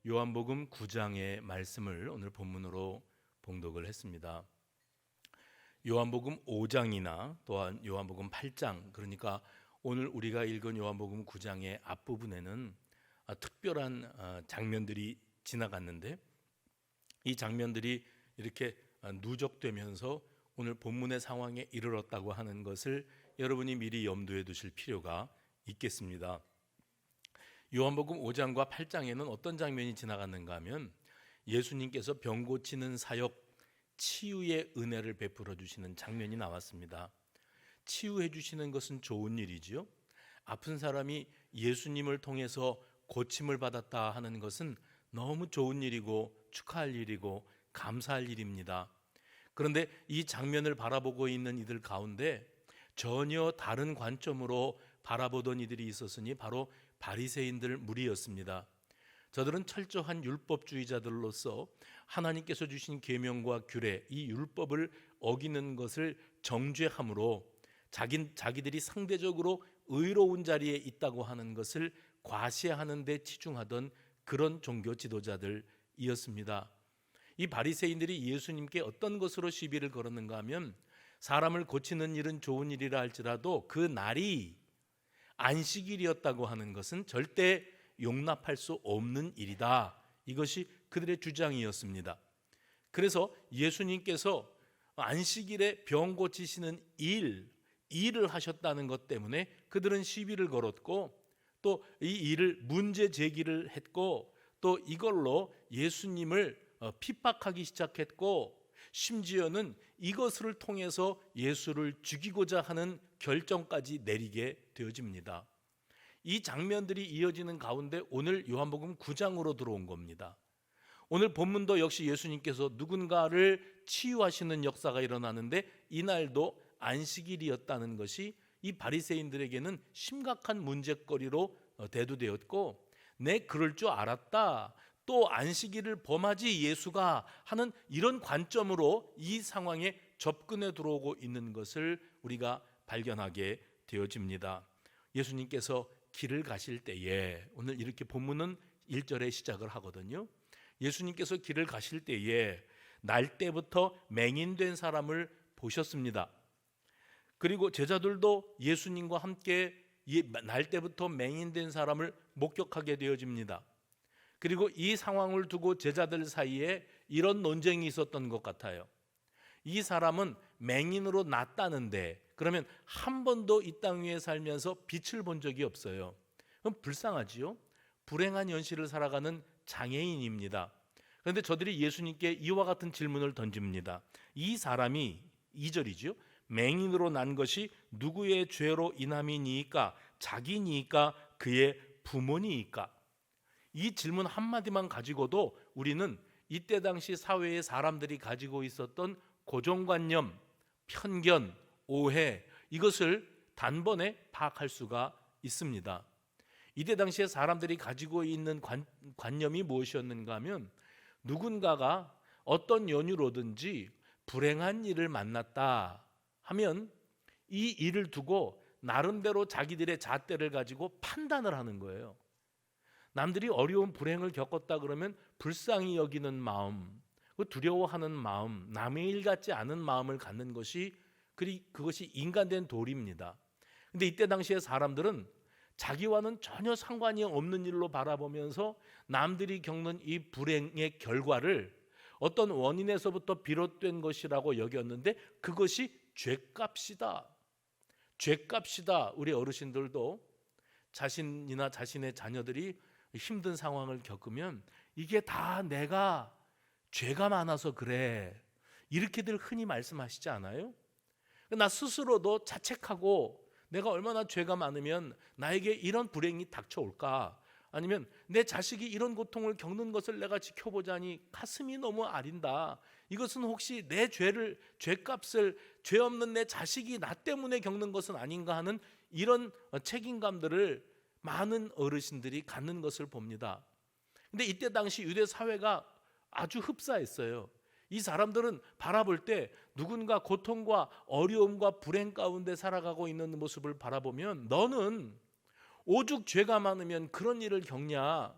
요한복음 9장의 말씀을 오늘 본문으로 봉독을 했습니다. 요한복음 5장이나 또한 요한복음 8장, 그러니까 오늘 우리가 읽은 요한복음 9장의 앞부분에는 특별한 장면들이 지나갔는데, 이 장면들이 이렇게 누적되면서 오늘 본문의 상황에 이르렀다고 하는 것을 여러분이 미리 염두에 두실 필요가 있겠습니다. 요한복음 5장과 8장에는 어떤 장면이 지나갔는가 하면, 예수님께서 병 고치는 사역, 치유의 은혜를 베풀어 주시는 장면이 나왔습니다. 치유해 주시는 것은 좋은 일이지요. 아픈 사람이 예수님을 통해서 고침을 받았다 하는 것은 너무 좋은 일이고 축하할 일이고 감사할 일입니다. 그런데 이 장면을 바라보고 있는 이들 가운데 전혀 다른 관점으로 바라보던 이들이 있었으니 바로 바리새인들 무리였습니다. 저들은 철저한 율법주의자들로서 하나님께서 주신 계명과 규례, 이 율법을 어기는 것을 정죄함으로 자기들이 상대적으로 의로운 자리에 있다고 하는 것을 과시하는 데 치중하던 그런 종교 지도자들이었습니다. 이 바리새인들이 예수님께 어떤 것으로 시비를 걸었는가 하면, 사람을 고치는 일은 좋은 일이라 할지라도 그 날이 안식일이었다고 하는 것은 절대 용납할 수 없는 일이다. 이것이 그들의 주장이었습니다. 그래서 예수님께서 안식일에 병 고치시는 일을 하셨다는 것 때문에 그들은 시비를 걸었고, 또 이 일을 문제 제기를 했고, 또 이걸로 예수님을 핍박하기 시작했고, 심지어는 이것을 통해서 예수를 죽이고자 하는 결정까지 내리게 되어집니다. 이 장면들이 이어지는 가운데 오늘 요한복음 9장으로 들어온 겁니다. 오늘 본문도 역시 예수님께서 누군가를 치유하시는 역사가 일어나는데, 이날도 안식일이었다는 것이 이 바리새인들에게는 심각한 문제거리로 대두되었고, 내 그럴 줄 알았다, 또 안식일을 범하지 예수가 하는 이런 관점으로 이 상황에 접근해 들어오고 있는 것을 우리가 발견하게 되어집니다. 예수님께서 길을 가실 때에, 오늘 이렇게 본문은 1절에 시작을 하거든요. 예수님께서 길을 가실 때에 날 때부터 맹인된 사람을 보셨습니다. 그리고 제자들도 예수님과 함께 날 때부터 맹인된 사람을 목격하게 되어집니다. 그리고 이 상황을 두고 제자들 사이에 이런 논쟁이 있었던 것 같아요. 이 사람은 맹인으로 났다는데 그러면 한 번도 이 땅 위에 살면서 빛을 본 적이 없어요. 그럼 불쌍하지요? 불행한 현실을 살아가는 장애인입니다. 그런데 저들이 예수님께 이와 같은 질문을 던집니다. 이 사람이 2절이죠. 맹인으로 난 것이 누구의 죄로 인함이니까? 자기니까? 그의 부모니까? 이 질문 한마디만 가지고도 우리는 이때 당시 사회의 사람들이 가지고 있었던 고정관념, 편견, 오해, 이것을 단번에 파악할 수가 있습니다. 이때 당시에 사람들이 가지고 있는 관념이 무엇이었는가 하면, 누군가가 어떤 연유로든지 불행한 일을 만났다 하면 이 일을 두고 나름대로 자기들의 잣대를 가지고 판단을 하는 거예요. 남들이 어려운 불행을 겪었다 그러면 불쌍히 여기는 마음, 두려워하는 마음, 남의 일 같지 않은 마음을 갖는 것이 그것이 인간된 도리입니다. 그런데 이때 당시에 사람들은 자기와는 전혀 상관이 없는 일로 바라보면서 남들이 겪는 이 불행의 결과를 어떤 원인에서부터 비롯된 것이라고 여겼는데, 그것이 죄값이다. 죄값이다. 우리 어르신들도 자신이나 자신의 자녀들이 힘든 상황을 겪으면 이게 다 내가 죄가 많아서 그래, 이렇게들 흔히 말씀하시지 않아요? 나 스스로도 자책하고, 내가 얼마나 죄가 많으면 나에게 이런 불행이 닥쳐올까, 아니면 내 자식이 이런 고통을 겪는 것을 내가 지켜보자니 가슴이 너무 아린다, 이것은 혹시 내 죄값을, 죄 없는 내 자식이 나 때문에 겪는 것은 아닌가 하는 이런 책임감들을 많은 어르신들이 갖는 것을 봅니다. 근데 이때 당시 유대 사회가 아주 흡사했어요. 이 사람들은 바라볼 때 누군가 고통과 어려움과 불행 가운데 살아가고 있는 모습을 바라보면, 너는 오죽 죄가 많으면 그런 일을 겪냐,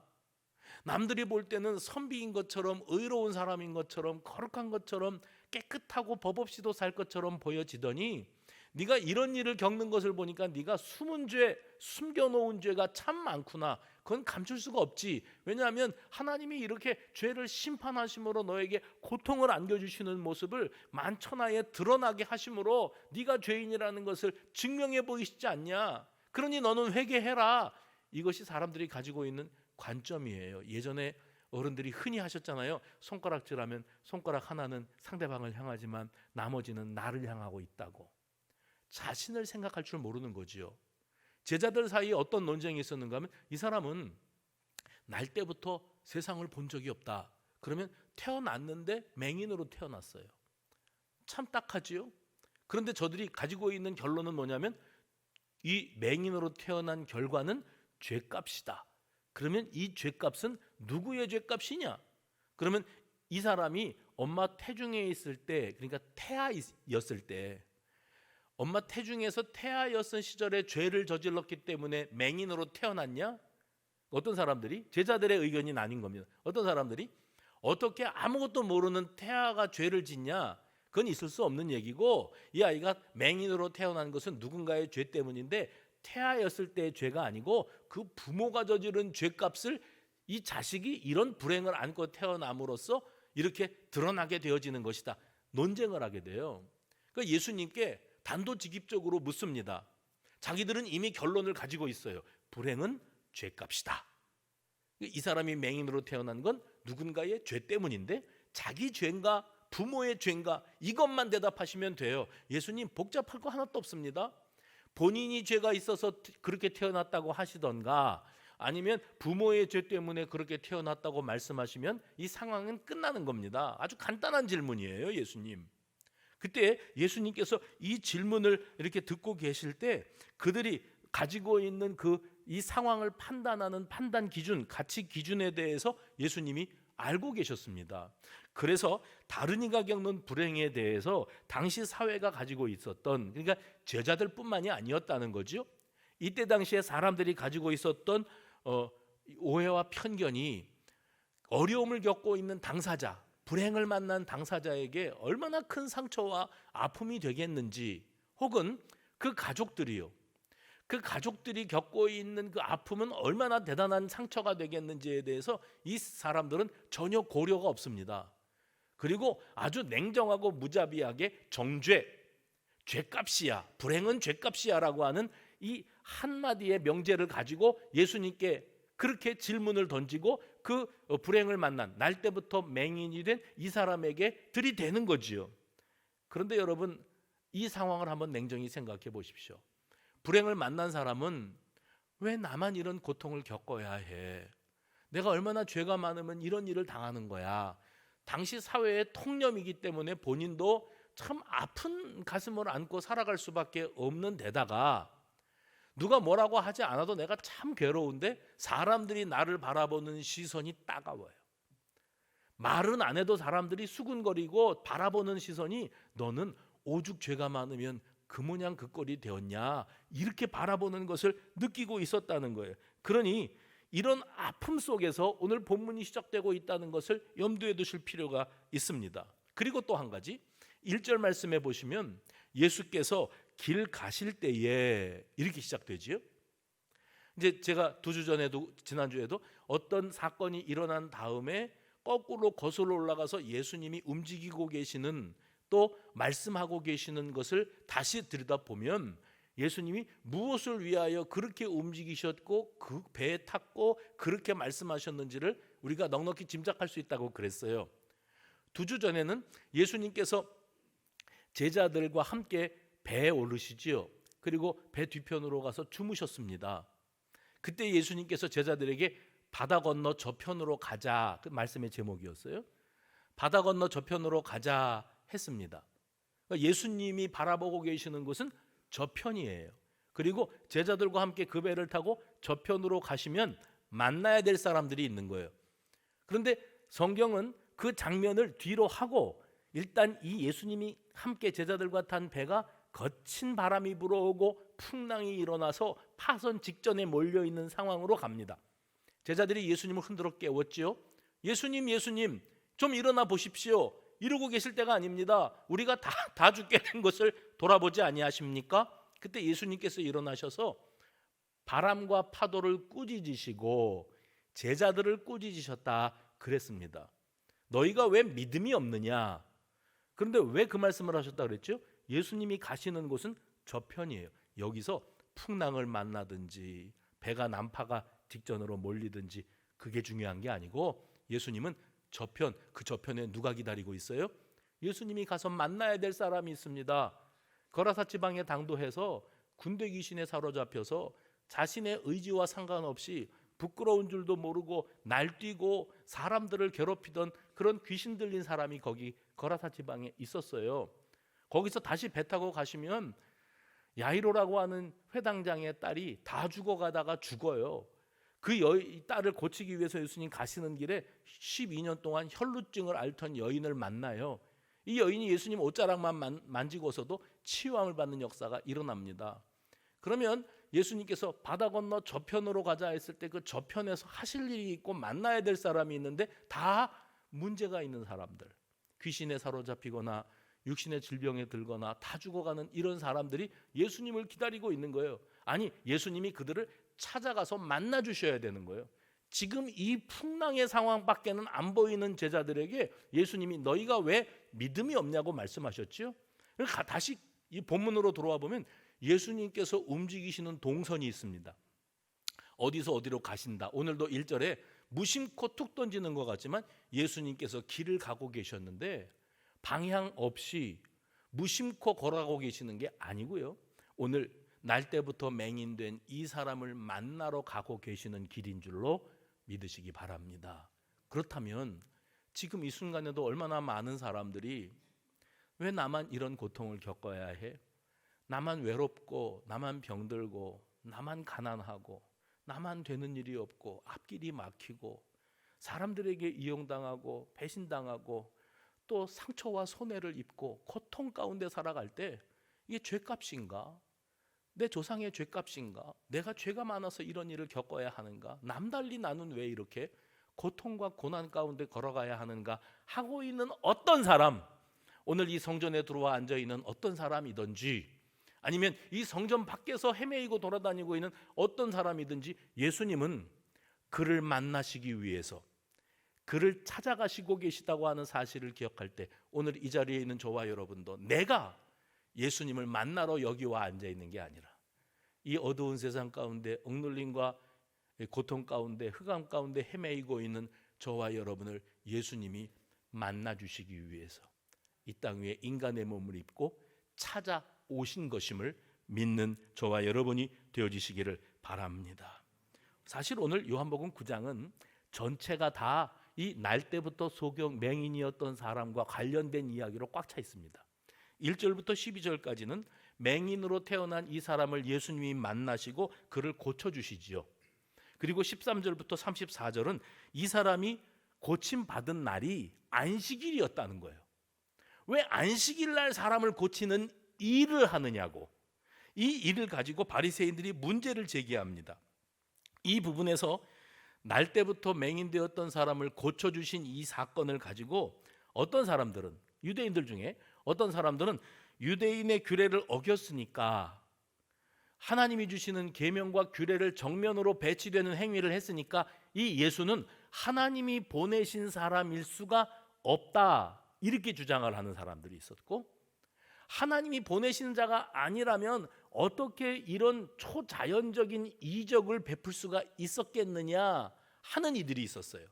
남들이 볼 때는 선비인 것처럼, 의로운 사람인 것처럼, 거룩한 것처럼, 깨끗하고 법 없이도 살 것처럼 보여지더니 네가 이런 일을 겪는 것을 보니까 네가 숨은 죄, 숨겨놓은 죄가 참 많구나. 그건 감출 수가 없지. 왜냐하면 하나님이 이렇게 죄를 심판하심으로 너에게 고통을 안겨주시는 모습을 만천하에 드러나게 하심으로 네가 죄인이라는 것을 증명해 보이시지 않냐. 그러니 너는 회개해라. 이것이 사람들이 가지고 있는 관점이에요. 예전에 어른들이 흔히 하셨잖아요. 손가락질하면 손가락 하나는 상대방을 향하지만 나머지는 나를 향하고 있다고. 자신을 생각할 줄 모르는 거지요. 제자들 사이에 어떤 논쟁이 있었는가 하면 이 사람은 날 때부터 세상을 본 적이 없다. 그러면 태어났는데 맹인으로 태어났어요. 참 딱하지요. 그런데 저들이 가지고 있는 결론은 뭐냐면 이 맹인으로 태어난 결과는 죄값이다. 그러면 이 죄값은 누구의 죄값이냐? 그러면 이 사람이 엄마 태중에 있을 때, 그러니까 태아였을 때, 엄마 태중에서 태아였던 시절에 죄를 저질렀기 때문에 맹인으로 태어났냐? 어떤 사람들이, 제자들의 의견이 나뉜 겁니다. 어떤 사람들이 어떻게 아무것도 모르는 태아가 죄를 짓냐? 그건 있을 수 없는 얘기고, 이 아이가 맹인으로 태어난 것은 누군가의 죄 때문인데 태아였을 때의 죄가 아니고 그 부모가 저지른 죄값을 이 자식이 이런 불행을 안고 태어남으로써 이렇게 드러나게 되어지는 것이다. 논쟁을 하게 돼요. 그러니까 예수님께 단도직입적으로 묻습니다. 자기들은 이미 결론을 가지고 있어요. 불행은 죄값이다. 이 사람이 맹인으로 태어난 건 누군가의 죄 때문인데 자기 죄인가 부모의 죄인가 이것만 대답하시면 돼요. 예수님 복잡할 거 하나도 없습니다. 본인이 죄가 있어서 그렇게 태어났다고 하시던가 아니면 부모의 죄 때문에 그렇게 태어났다고 말씀하시면 이 상황은 끝나는 겁니다. 아주 간단한 질문이에요, 예수님. 그때 예수님께서 이 질문을 이렇게 듣고 계실 때 그들이 가지고 있는 이 상황을 판단하는 판단 기준, 가치 기준에 대해서 예수님이 알고 계셨습니다. 그래서 다른 이가 겪는 불행에 대해서 당시 사회가 가지고 있었던, 그러니까 제자들뿐만이 아니었다는 거죠. 이때 당시에 사람들이 가지고 있었던 오해와 편견이 어려움을 겪고 있는 당사자, 불행을 만난 당사자에게 얼마나 큰 상처와 아픔이 되겠는지, 혹은 그 가족들이요, 그 가족들이 겪고 있는 그 아픔은 얼마나 대단한 상처가 되겠는지에 대해서 이 사람들은 전혀 고려가 없습니다. 그리고 아주 냉정하고 무자비하게 정죄, 죄값이야, 불행은 죄값이야 라고 하는 이 한마디의 명제를 가지고 예수님께 그렇게 질문을 던지고 그 불행을 만난 날 때부터 맹인이 된 이 사람에게 들이대는 거지요. 그런데 여러분, 이 상황을 한번 냉정히 생각해 보십시오. 불행을 만난 사람은 왜 나만 이런 고통을 겪어야 해? 내가 얼마나 죄가 많으면 이런 일을 당하는 거야? 당시 사회의 통념이기 때문에 본인도 참 아픈 가슴을 안고 살아갈 수밖에 없는 데다가 누가 뭐라고 하지 않아도 내가 참 괴로운데 사람들이 나를 바라보는 시선이 따가워요. 말은 안 해도 사람들이 수군거리고 바라보는 시선이 너는 오죽 죄가 많으면 그 모양 그 꼴이 되었냐, 이렇게 바라보는 것을 느끼고 있었다는 거예요. 그러니 이런 아픔 속에서 오늘 본문이 시작되고 있다는 것을 염두에 두실 필요가 있습니다. 그리고 또 한 가지, 1절 말씀해 보시면 예수께서 길 가실 때에 이렇게 시작되지요. 이제 제가 2주 전에도 지난주에도 어떤 사건이 일어난 다음에 거꾸로 거슬러 올라가서 예수님이 움직이고 계시는, 또 말씀하고 계시는 것을 다시 들여다보면 예수님이 무엇을 위하여 그렇게 움직이셨고 그 배에 탔고 그렇게 말씀하셨는지를 우리가 넉넉히 짐작할 수 있다고 그랬어요. 2주 전에는 예수님께서 제자들과 함께 배에 오르시지요. 그리고 배 뒤편으로 가서 주무셨습니다. 그때 예수님께서 제자들에게 바다 건너 저편으로 가자, 그 말씀의 제목이었어요. 바다 건너 저편으로 가자 했습니다. 그러니까 예수님이 바라보고 계시는 곳은 저편이에요. 그리고 제자들과 함께 그 배를 타고 저편으로 가시면 만나야 될 사람들이 있는 거예요. 그런데 성경은 그 장면을 뒤로 하고 일단 이 예수님이 함께 제자들과 탄 배가 거친 바람이 불어오고 풍랑이 일어나서 파선 직전에 몰려있는 상황으로 갑니다. 제자들이 예수님을 흔들어 깨웠지요. 예수님, 예수님, 좀 일어나 보십시오. 이러고 계실 때가 아닙니다. 우리가 다 죽게 된 것을 돌아보지 아니하십니까? 그때 예수님께서 일어나셔서 바람과 파도를 꾸짖으시고 제자들을 꾸짖으셨다 그랬습니다. 너희가 왜 믿음이 없느냐? 그런데 왜 그 말씀을 하셨다 그랬죠? 예수님이 가시는 곳은 저편이에요. 여기서 풍랑을 만나든지 배가 난파가 직전으로 몰리든지 그게 중요한 게 아니고 예수님은 저편, 그 저편에 누가 기다리고 있어요? 예수님이 가서 만나야 될 사람이 있습니다. 거라사 지방에 당도해서 군대 귀신에 사로잡혀서 자신의 의지와 상관없이 부끄러운 줄도 모르고 날뛰고 사람들을 괴롭히던 그런 귀신 들린 사람이 거기 거라사 지방에 있었어요. 거기서 다시 배 타고 가시면 야이로라고 하는 회당장의 딸이 다 죽어가다가 죽어요. 그 딸을 고치기 위해서 예수님 가시는 길에 12년 동안 혈루증을 앓던 여인을 만나요. 이 여인이 예수님 옷자락만 만지고서도 치유함을 받는 역사가 일어납니다. 그러면 예수님께서 바다 건너 저편으로 가자 했을 때 그 저편에서 하실 일이 있고 만나야 될 사람이 있는데 다 문제가 있는 사람들, 귀신에 사로잡히거나 육신의 질병에 들거나 다 죽어가는 이런 사람들이 예수님을 기다리고 있는 거예요. 아니, 예수님이 그들을 찾아가서 만나 주셔야 되는 거예요. 지금 이 풍랑의 상황밖에는 안 보이는 제자들에게 예수님이 너희가 왜 믿음이 없냐고 말씀하셨지요. 다시 이 본문으로 돌아와 보면 예수님께서 움직이시는 동선이 있습니다. 어디서 어디로 가신다. 오늘도 1절에 무심코 툭 던지는 것 같지만 예수님께서 길을 가고 계셨는데 방향 없이 무심코 걸어가고 계시는 게 아니고요. 오늘 날 때부터 맹인된 이 사람을 만나러 가고 계시는 길인 줄로 믿으시기 바랍니다. 그렇다면 지금 이 순간에도 얼마나 많은 사람들이 왜 나만 이런 고통을 겪어야 해? 나만 외롭고 나만 병들고 나만 가난하고 나만 되는 일이 없고 앞길이 막히고 사람들에게 이용당하고 배신당하고 또 상처와 손해를 입고 고통 가운데 살아갈 때 이게 죄값인가? 내 조상의 죄값인가? 내가 죄가 많아서 이런 일을 겪어야 하는가? 남달리 나는 왜 이렇게 고통과 고난 가운데 걸어가야 하는가 하고 있는 어떤 사람, 오늘 이 성전에 들어와 앉아있는 어떤 사람이든지 아니면 이 성전 밖에서 헤매이고 돌아다니고 있는 어떤 사람이든지 예수님은 그를 만나시기 위해서 그를 찾아가시고 계시다고 하는 사실을 기억할 때 오늘 이 자리에 있는 저와 여러분도 내가 예수님을 만나러 여기 와 앉아있는 게 아니라 이 어두운 세상 가운데 억눌림과 고통 가운데 흑암 가운데 헤매이고 있는 저와 여러분을 예수님이 만나주시기 위해서 이 땅 위에 인간의 몸을 입고 찾아오신 것임을 믿는 저와 여러분이 되어지시기를 바랍니다. 사실 오늘 요한복음 9장은 전체가 다 이 날 때부터 소경 맹인이었던 사람과 관련된 이야기로 꽉 차 있습니다. 1절부터 12절까지는 맹인으로 태어난 이 사람을 예수님이 만나시고 그를 고쳐주시지요. 그리고 13절부터 34절은 이 사람이 고침받은 날이 안식일이었다는 거예요. 왜 안식일 날 사람을 고치는 일을 하느냐고, 이 일을 가지고 바리새인들이 문제를 제기합니다. 이 부분에서 날 때부터 맹인되었던 사람을 고쳐주신 이 사건을 가지고 어떤 사람들은, 유대인들 중에 어떤 사람들은 유대인의 규례를 어겼으니까, 하나님이 주시는 계명과 규례를 정면으로 배치되는 행위를 했으니까 이 예수는 하나님이 보내신 사람일 수가 없다, 이렇게 주장을 하는 사람들이 있었고, 하나님이 보내신 자가 아니라면 어떻게 이런 초자연적인 이적을 베풀 수가 있었겠느냐 하는 이들이 있었어요.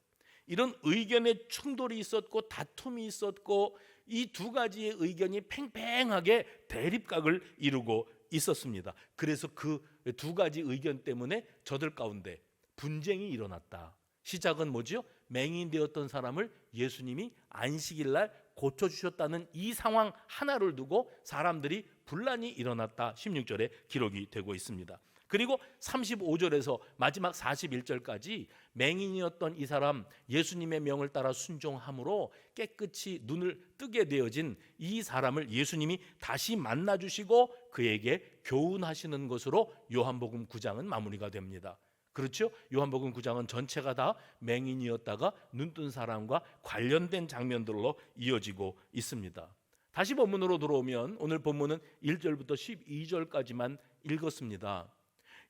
이런 의견의 충돌이 있었고 다툼이 있었고 이 두 가지의 의견이 팽팽하게 대립각을 이루고 있었습니다. 그래서 그 두 가지 의견 때문에 저들 가운데 분쟁이 일어났다. 시작은 뭐죠? 맹인되었던 사람을 예수님이 안식일 날 고쳐주셨다는 이 상황 하나를 두고 사람들이 분란이 일어났다. 16절에 기록이 되고 있습니다. 그리고 35절에서 마지막 41절까지 맹인이었던 이 사람 예수님의 명을 따라 순종함으로 깨끗이 눈을 뜨게 되어진 이 사람을 예수님이 다시 만나주시고 그에게 교훈하시는 것으로 요한복음 9장은 마무리가 됩니다. 그렇죠? 요한복음 9장은 전체가 다 맹인이었다가 눈뜬 사람과 관련된 장면들로 이어지고 있습니다. 다시 본문으로 들어오면 오늘 본문은 1절부터 12절까지만 읽었습니다.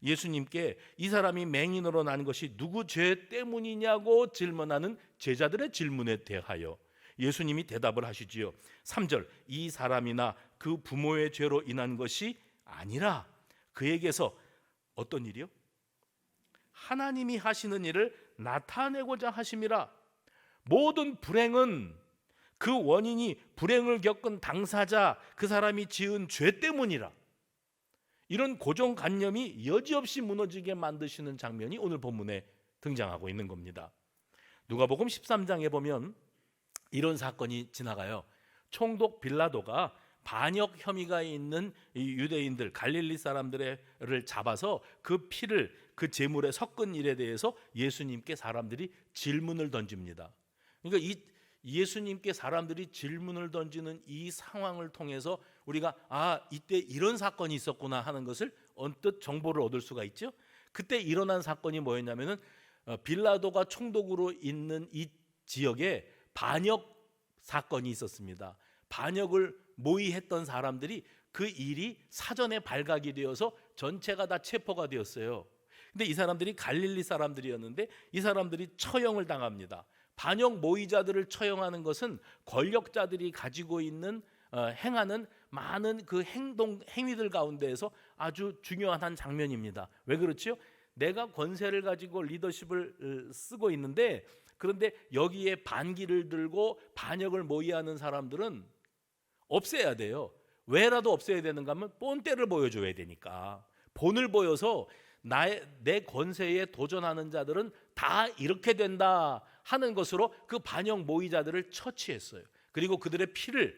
예수님께 이 사람이 맹인으로 난 것이 누구 죄 때문이냐고 질문하는 제자들의 질문에 대하여 예수님이 대답을 하시지요. 3절, 이 사람이나 그 부모의 죄로 인한 것이 아니라 그에게서 어떤 일이요? 하나님이 하시는 일을 나타내고자 하심이라. 모든 불행은 그 원인이 불행을 겪은 당사자, 그 사람이 지은 죄 때문이라. 이런 고정관념이 여지없이 무너지게 만드시는 장면이 오늘 본문에 등장하고 있는 겁니다. 누가복음 13장에 보면 이런 사건이 지나가요. 총독 빌라도가 반역 혐의가 있는 이 유대인들, 갈릴리 사람들을 잡아서 그 피를 그 제물에 섞은 일에 대해서 예수님께 사람들이 질문을 던집니다. 그러니까 이 예수님께 사람들이 질문을 던지는 이 상황을 통해서 우리가 이때 이런 사건이 있었구나 하는 것을 언뜻 정보를 얻을 수가 있죠. 그때 일어난 사건이 뭐였냐면은 빌라도가 총독으로 있는 이 지역에 반역 사건이 있었습니다. 반역을 모의했던 사람들이 그 일이 사전에 발각이 되어서 전체가 다 체포가 되었어요. 근데 이 사람들이 갈릴리 사람들이었는데 이 사람들이 처형을 당합니다. 반역 모의자들을 처형하는 것은 권력자들이 가지고 있는 행하는 많은 그 행위들 가운데에서 아주 중요한 한 장면입니다. 왜 그렇지요? 내가 권세를 가지고 리더십을 쓰고 있는데 그런데 여기에 반기를 들고 반역을 모의하는 사람들은 없애야 돼요. 왜라도 없애야 되는가 하면 본때를 보여줘야 되니까. 본을 보여서 내 권세에 도전하는 자들은 다 이렇게 된다 하는 것으로 그 반역 모의자들을 처치했어요. 그리고 그들의 피를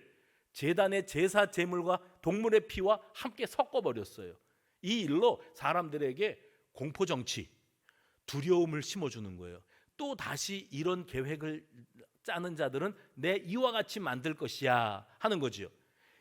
제단의 제사 제물과 동물의 피와 함께 섞어버렸어요. 이 일로 사람들에게 공포정치, 두려움을 심어주는 거예요. 또 다시 이런 계획을 짜는 자들은 내 이와 같이 만들 것이야 하는 거지요.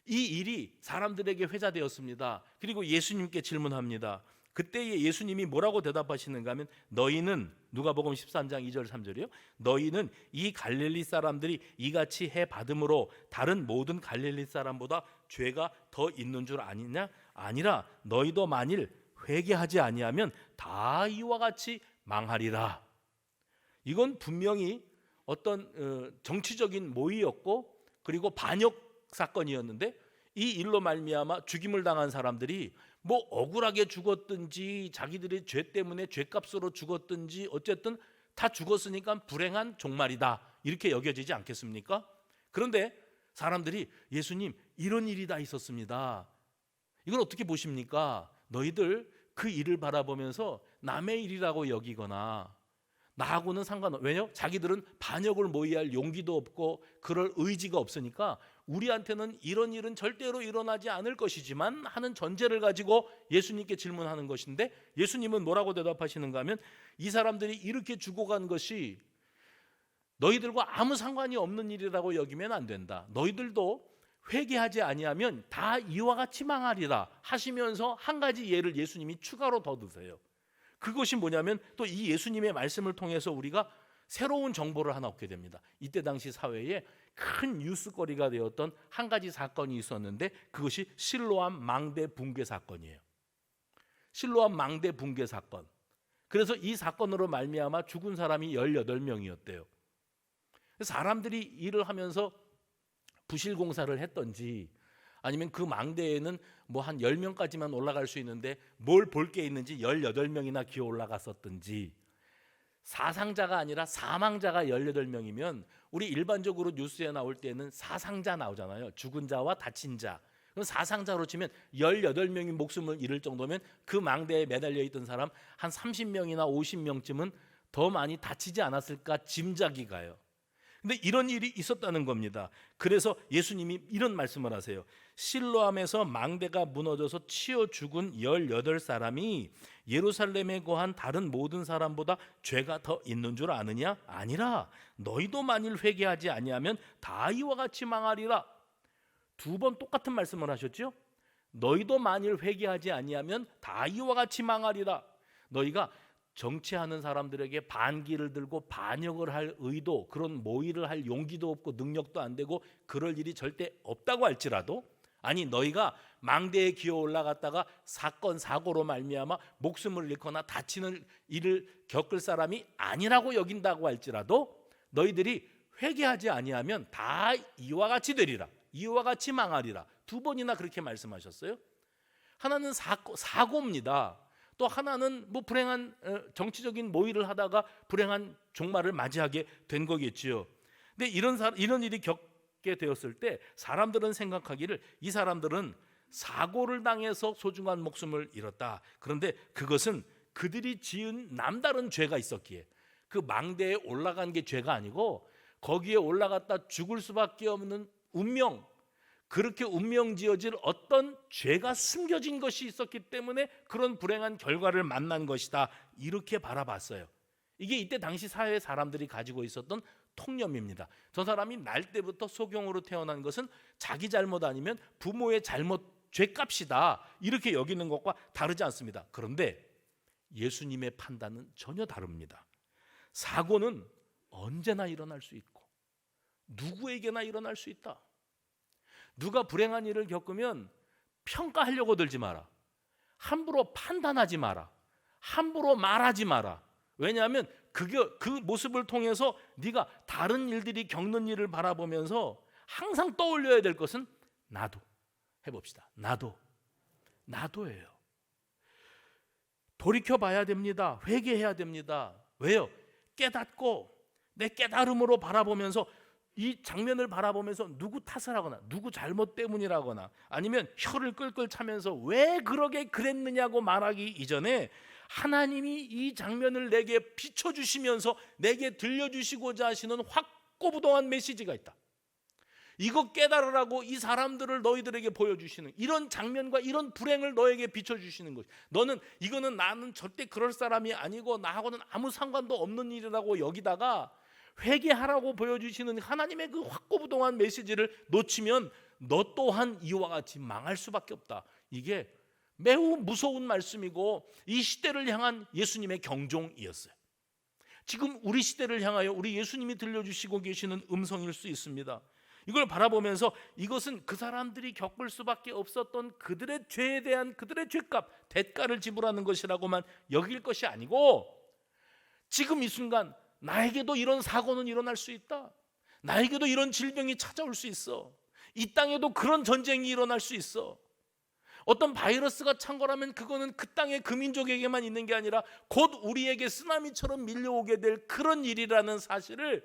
이 일이 사람들에게 회자되었습니다. 그리고 예수님께 질문합니다. 그때에 예수님이 뭐라고 대답하시는가 하면 너희는 누가복음 13장 2절 3절이요. 너희는 이 갈릴리 사람들이 이같이 해 받음으로 다른 모든 갈릴리 사람보다 죄가 더 있는 줄 아니냐? 아니라 너희도 만일 회개하지 아니하면 다 이와 같이 망하리라. 이건 분명히 어떤 정치적인 모의였고 그리고 반역 사건이었는데 이 일로 말미암아 죽임을 당한 사람들이 뭐 억울하게 죽었든지 자기들의 죄 때문에 죄값으로 죽었든지 어쨌든 다 죽었으니까 불행한 종말이다 이렇게 여겨지지 않겠습니까? 그런데 사람들이 예수님 이런 일이 다 있었습니다. 이걸 어떻게 보십니까? 너희들 그 일을 바라보면서 남의 일이라고 여기거나 나하고는 상관없. 왜냐? 자기들은 반역을 모의할 용기도 없고 그럴 의지가 없으니까 우리한테는 이런 일은 절대로 일어나지 않을 것이지만 하는 전제를 가지고 예수님께 질문하는 것인데 예수님은 뭐라고 대답하시는가 하면 이 사람들이 이렇게 죽어간 것이 너희들과 아무 상관이 없는 일이라고 여기면 안 된다. 너희들도 회개하지 아니하면 다 이와 같이 망하리라 하시면서 한 가지 예를 예수님이 추가로 더 드세요. 그것이 뭐냐면 또 이 예수님의 말씀을 통해서 우리가 새로운 정보를 하나 얻게 됩니다. 이때 당시 사회에 큰 뉴스거리가 되었던 한 가지 사건이 있었는데 그것이 실로암 망대 붕괴 사건이에요. 실로암 망대 붕괴 사건. 그래서 이 사건으로 말미암아 죽은 사람이 18명이었대요. 사람들이 일을 하면서 부실공사를 했던지 아니면 그 망대에는 뭐 한 10명까지만 올라갈 수 있는데 뭘 볼 게 있는지 18명이나 기어 올라갔었든지 사상자가 아니라 사망자가 18명이면 우리 일반적으로 뉴스에 나올 때는 사상자 나오잖아요. 죽은 자와 다친 자. 그럼 사상자로 치면 18명이 목숨을 잃을 정도면 그 망대에 매달려 있던 사람 한 30명이나 50명쯤은 더 많이 다치지 않았을까 짐작이 가요. 근데 이런 일이 있었다는 겁니다. 그래서 예수님이 이런 말씀을 하세요. 실로암에서 망대가 무너져서 치여 죽은 18사람이 예루살렘에 거한 다른 모든 사람보다 죄가 더 있는 줄 아느냐? 아니라 너희도 만일 회개하지 아니하면 다 이와 같이 망하리라. 2번 똑같은 말씀을 하셨죠? 너희도 만일 회개하지 아니하면 다 이와 같이 망하리라. 너희가 정치하는 사람들에게 반기를 들고 반역을 할 의도, 그런 모의를 할 용기도 없고 능력도 안 되고 그럴 일이 절대 없다고 할지라도, 아니 너희가 망대에 기어 올라갔다가 사건 사고로 말미암아 목숨을 잃거나 다치는 일을 겪을 사람이 아니라고 여긴다고 할지라도 너희들이 회개하지 아니하면 다 이와 같이 되리라, 이와 같이 망하리라. 2번이나 그렇게 말씀하셨어요. 하나는 사고입니다. 또 하나는 뭐 불행한 정치적인 모의를 하다가 불행한 종말을 맞이하게 된 거겠지요. 근데 이런 일이 겪게 되었을 때 사람들은 생각하기를 이 사람들은 사고를 당해서 소중한 목숨을 잃었다. 그런데 그것은 그들이 지은 남다른 죄가 있었기에, 그 망대에 올라간 게 죄가 아니고 거기에 올라갔다 죽을 수밖에 없는 운명, 그렇게 운명지어질 어떤 죄가 숨겨진 것이 있었기 때문에 그런 불행한 결과를 만난 것이다, 이렇게 바라봤어요. 이게 이때 당시 사회 사람들이 가지고 있었던 통념입니다. 저 사람이 날 때부터 소경으로 태어난 것은 자기 잘못 아니면 부모의 잘못, 죄값이다, 이렇게 여기는 것과 다르지 않습니다. 그런데 예수님의 판단은 전혀 다릅니다. 사고는 언제나 일어날 수 있고 누구에게나 일어날 수 있다. 누가 불행한 일을 겪으면 평가하려고 들지 마라. 함부로 판단하지 마라. 함부로 말하지 마라. 왜냐하면 그 모습을 통해서 네가 다른 일들이 겪는 일을 바라보면서 항상 떠올려야 될 것은 나도. 해봅시다. 나도예요. 돌이켜봐야 됩니다. 회개해야 됩니다. 왜요? 깨닫고 내 깨달음으로 바라보면서, 이 장면을 바라보면서 누구 탓을 하거나 누구 잘못 때문이라거나 아니면 혀를 끌끌 차면서 왜 그러게 그랬느냐고 말하기 이전에 하나님이 이 장면을 내게 비춰주시면서 내게 들려주시고자 하시는 확고부동한 메시지가 있다. 이거 깨달으라고 이 사람들을 너희들에게 보여주시는, 이런 장면과 이런 불행을 너에게 비춰주시는 것. 너는 이거는 나는 절대 그럴 사람이 아니고 나하고는 아무 상관도 없는 일이라고 여기다가 회개하라고 보여주시는 하나님의 그 확고부동한 메시지를 놓치면 너 또한 이와 같이 망할 수밖에 없다. 이게 매우 무서운 말씀이고 이 시대를 향한 예수님의 경종이었어요. 지금 우리 시대를 향하여 우리 예수님이 들려주시고 계시는 음성일 수 있습니다. 이걸 바라보면서 이것은 그 사람들이 겪을 수밖에 없었던 그들의 죄에 대한 그들의 죄값, 대가를 지불하는 것이라고만 여길 것이 아니고, 지금 이 순간 나에게도 이런 사고는 일어날 수 있다. 나에게도 이런 질병이 찾아올 수 있어. 이 땅에도 그런 전쟁이 일어날 수 있어. 어떤 바이러스가 찬 거라면 그거는 그 땅의 그 민족에게만 있는 게 아니라 곧 우리에게 쓰나미처럼 밀려오게 될 그런 일이라는 사실을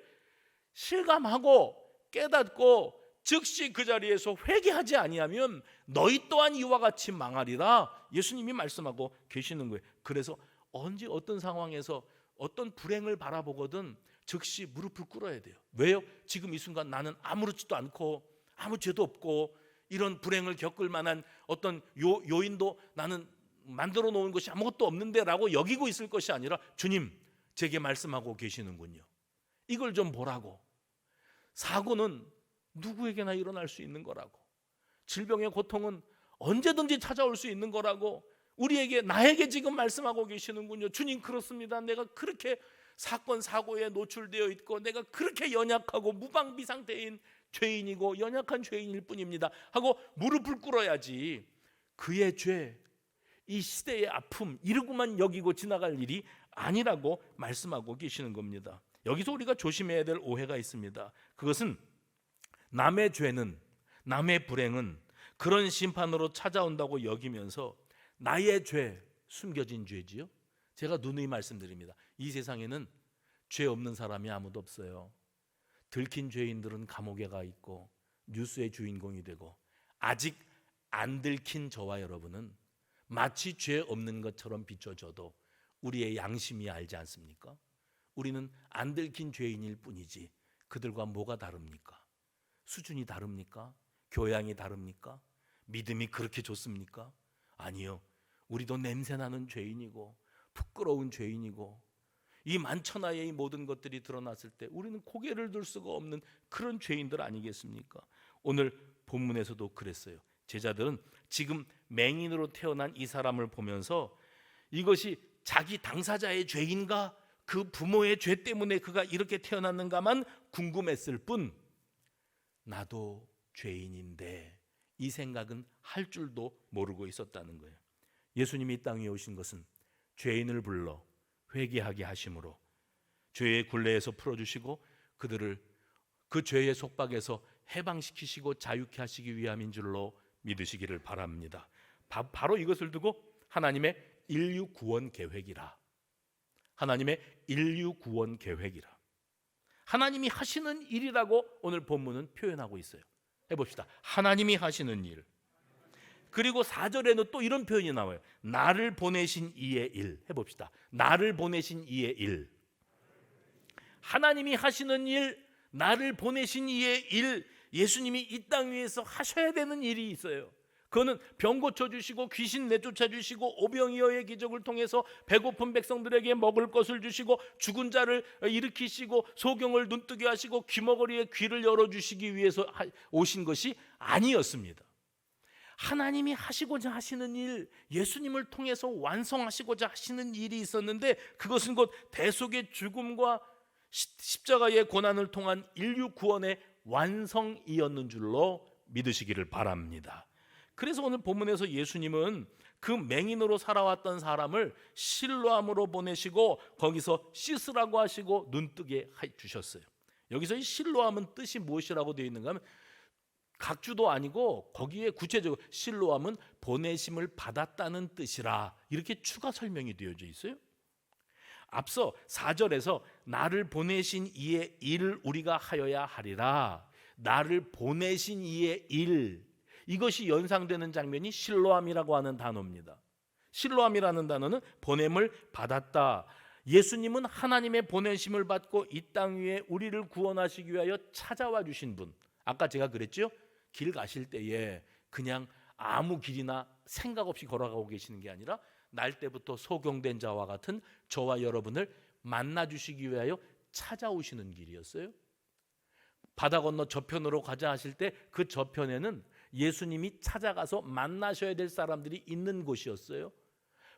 실감하고 깨닫고 즉시 그 자리에서 회개하지 아니하면 너희 또한 이와 같이 망하리라, 예수님이 말씀하고 계시는 거예요. 그래서 언제 어떤 상황에서 어떤 불행을 바라보거든 즉시 무릎을 꿇어야 돼요. 왜요? 지금 이 순간 나는 아무렇지도 않고 아무 죄도 없고 이런 불행을 겪을 만한 어떤 요인도 나는 만들어 놓은 것이 아무것도 없는데 라고 여기고 있을 것이 아니라 주님 제게 말씀하고 계시는군요. 이걸 좀 보라고. 사고는 누구에게나 일어날 수 있는 거라고. 질병의 고통은 언제든지 찾아올 수 있는 거라고 나에게 지금 말씀하고 계시는군요. 주님 그렇습니다. 내가 그렇게 사건 사고에 노출되어 있고 내가 그렇게 연약하고 무방비 상태인 죄인이고 연약한 죄인일 뿐입니다 하고 무릎을 꿇어야지 그의 죄, 이 시대의 아픔 이러고만 여기고 지나갈 일이 아니라고 말씀하고 계시는 겁니다. 여기서 우리가 조심해야 될 오해가 있습니다. 그것은 남의 죄는, 남의 불행은 그런 심판으로 찾아온다고 여기면서 나의 죄, 숨겨진 죄지요. 제가 누누이 말씀드립니다. 이 세상에는 죄 없는 사람이 아무도 없어요. 들킨 죄인들은 감옥에 가 있고 뉴스의 주인공이 되고, 아직 안 들킨 저와 여러분은 마치 죄 없는 것처럼 비춰져도 우리의 양심이 알지 않습니까? 우리는 안 들킨 죄인일 뿐이지 그들과 뭐가 다릅니까? 수준이 다릅니까? 교양이 다릅니까? 믿음이 그렇게 좋습니까? 아니요. 우리도 냄새나는 죄인이고 부끄러운 죄인이고 이 만천하의 이 모든 것들이 드러났을 때 우리는 고개를 들 수가 없는 그런 죄인들 아니겠습니까? 오늘 본문에서도 그랬어요. 제자들은 지금 맹인으로 태어난 이 사람을 보면서 이것이 자기 당사자의 죄인가 그 부모의 죄 때문에 그가 이렇게 태어났는가만 궁금했을 뿐 나도 죄인인데 이 생각은 할 줄도 모르고 있었다는 거예요. 예수님이 이 땅에 오신 것은 죄인을 불러 회개하게 하심으로 죄의 굴레에서 풀어주시고 그들을 그 죄의 속박에서 해방시키시고 자유케 하시기 위함인 줄로 믿으시기를 바랍니다. 바로 이것을 두고 하나님의 인류 구원 계획이라, 하나님의 인류 구원 계획이라, 하나님이 하시는 일이라고 오늘 본문은 표현하고 있어요. 해봅시다. 하나님이 하시는 일. 그리고 4절에는 또 이런 표현이 나와요. 나를 보내신 이의 일. 해봅시다. 나를 보내신 이의 일. 하나님이 하시는 일, 나를 보내신 이의 일, 예수님이 이 땅 위에서 하셔야 되는 일이 있어요. 그거는 병 고쳐주시고 귀신 내쫓아 주시고 오병이어의 기적을 통해서 배고픈 백성들에게 먹을 것을 주시고 죽은 자를 일으키시고 소경을 눈뜨게 하시고 귀머거리에 귀를 열어주시기 위해서 오신 것이 아니었습니다. 하나님이 하시고자 하시는 일, 예수님을 통해서 완성하시고자 하시는 일이 있었는데 그것은 곧 대속의 죽음과 십자가의 고난을 통한 인류 구원의 완성이었는 줄로 믿으시기를 바랍니다. 그래서 오늘 본문에서 예수님은 그 맹인으로 살아왔던 사람을 실로암으로 보내시고 거기서 씻으라고 하시고 눈뜨게 해주셨어요. 여기서 이 실로암은 뜻이 무엇이라고 되어 있는가 하면 각주도 아니고 거기에 구체적으로 실로암은 보내심을 받았다는 뜻이라 이렇게 추가 설명이 되어져 있어요. 앞서 4절에서 나를 보내신 이의 일을 우리가 하여야 하리라, 나를 보내신 이의 일, 이것이 연상되는 장면이 실로암이라고 하는 단어입니다. 실로암이라는 단어는 보냄을 받았다. 예수님은 하나님의 보내심을 받고 이 땅 위에 우리를 구원하시기 위하여 찾아와 주신 분. 아까 제가 그랬죠? 길 가실 때에 그냥 아무 길이나 생각 없이 걸어가고 계시는 게 아니라 날 때부터 소경된 자와 같은 저와 여러분을 만나 주시기 위하여 찾아오시는 길이었어요. 바다 건너 저편으로 가자 하실 때 그 저편에는 예수님이 찾아가서 만나셔야 될 사람들이 있는 곳이었어요.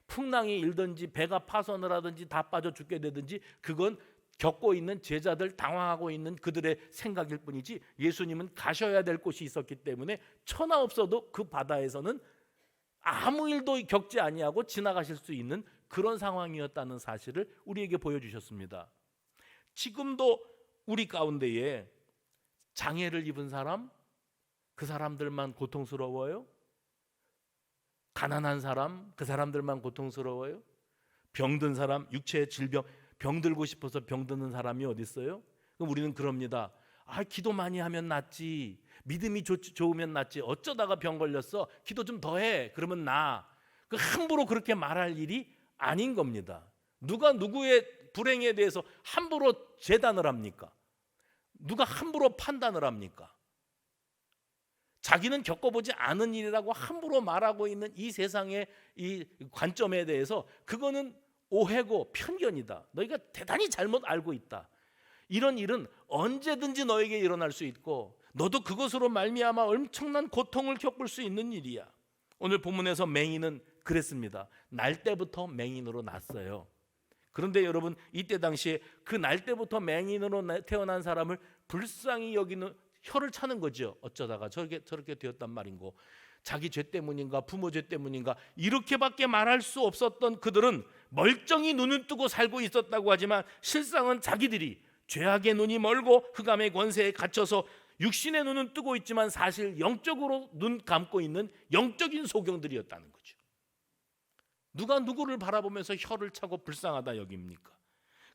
풍랑이 일든지 배가 파손을 하든지 다 빠져 죽게 되든지 그건 겪고 있는 제자들, 당황하고 있는 그들의 생각일 뿐이지 예수님은 가셔야 될 곳이 있었기 때문에 천하 없어도 그 바다에서는 아무 일도 겪지 아니하고 지나가실 수 있는 그런 상황이었다는 사실을 우리에게 보여주셨습니다. 지금도 우리 가운데에 장애를 입은 사람, 그 사람들만 고통스러워요? 가난한 사람, 그 사람들만 고통스러워요? 병든 사람, 육체의 질병, 병들고 싶어서 병드는 사람이 어디 있어요? 그럼 우리는 그럽니다. 기도 많이 하면 낫지, 믿음이 좋으면 낫지, 어쩌다가 병 걸렸어, 기도 좀 더 해, 그러면 나. 함부로 그렇게 말할 일이 아닌 겁니다. 누가 누구의 불행에 대해서 함부로 재단을 합니까? 누가 함부로 판단을 합니까? 자기는 겪어보지 않은 일이라고 함부로 말하고 있는 이 세상의 이 관점에 대해서 그거는 오해고 편견이다. 너희가 대단히 잘못 알고 있다. 이런 일은 언제든지 너에게 일어날 수 있고 너도 그것으로 말미암아 엄청난 고통을 겪을 수 있는 일이야. 오늘 본문에서 맹인은 그랬습니다. 날 때부터 맹인으로 났어요. 그런데 여러분, 이때 당시에 그 날 때부터 맹인으로 태어난 사람을 불쌍히 여기는, 혀를 차는 거죠. 어쩌다가 저렇게 되었단 말인고, 자기 죄 때문인가 부모 죄 때문인가 이렇게밖에 말할 수 없었던 그들은 멀쩡히 눈을 뜨고 살고 있었다고 하지만 실상은 자기들이 죄악의 눈이 멀고 흑암의 권세에 갇혀서 육신의 눈은 뜨고 있지만 사실 영적으로 눈 감고 있는 영적인 소경들이었다는 거죠. 누가 누구를 바라보면서 혀를 차고 불쌍하다 여깁니까?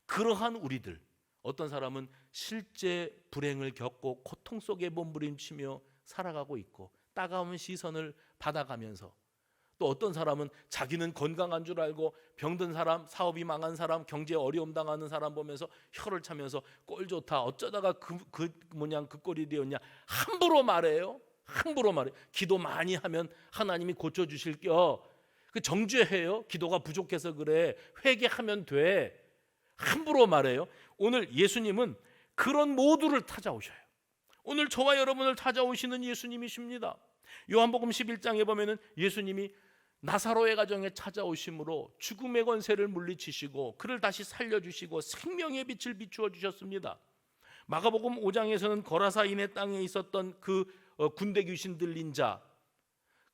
그러한 우리들, 어떤 사람은 실제 불행을 겪고 고통 속에 몸부림치며 살아가고 있고 따가운 시선을 받아가면서, 또 어떤 사람은 자기는 건강한 줄 알고 병든 사람, 사업이 망한 사람, 경제 어려움 당하는 사람 보면서 혀를 차면서 꼴 좋다, 어쩌다가 그 꼴이 되었냐, 함부로 말해요. 함부로 말해. 기도 많이 하면 하나님이 고쳐주실 겨. 그 정죄해요. 기도가 부족해서 그래. 회개하면 돼. 함부로 말해요. 오늘 예수님은 그런 모두를 찾아오셔요. 오늘 저와 여러분을 찾아오시는 예수님이십니다. 요한복음 11장에 보면은 예수님이 나사로의 가정에 찾아오심으로 죽음의 권세를 물리치시고 그를 다시 살려주시고 생명의 빛을 비추어 주셨습니다. 마가복음 5장에서는 거라사인의 땅에 있었던 그 군대 귀신 들린 자,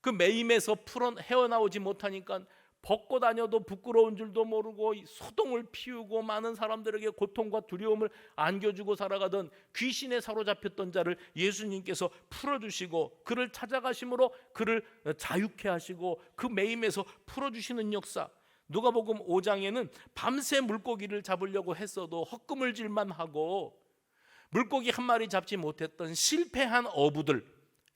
그 매임에서 헤어나오지 못하니까 벗고 다녀도 부끄러운 줄도 모르고 소동을 피우고 많은 사람들에게 고통과 두려움을 안겨주고 살아가던 귀신에 사로잡혔던 자를 예수님께서 풀어주시고 그를 찾아가심으로 그를 자유케 하시고 그 매임에서 풀어주시는 역사. 누가복음 5장에는 밤새 물고기를 잡으려고 했어도 헛구물질만 하고 물고기 한 마리 잡지 못했던 실패한 어부들,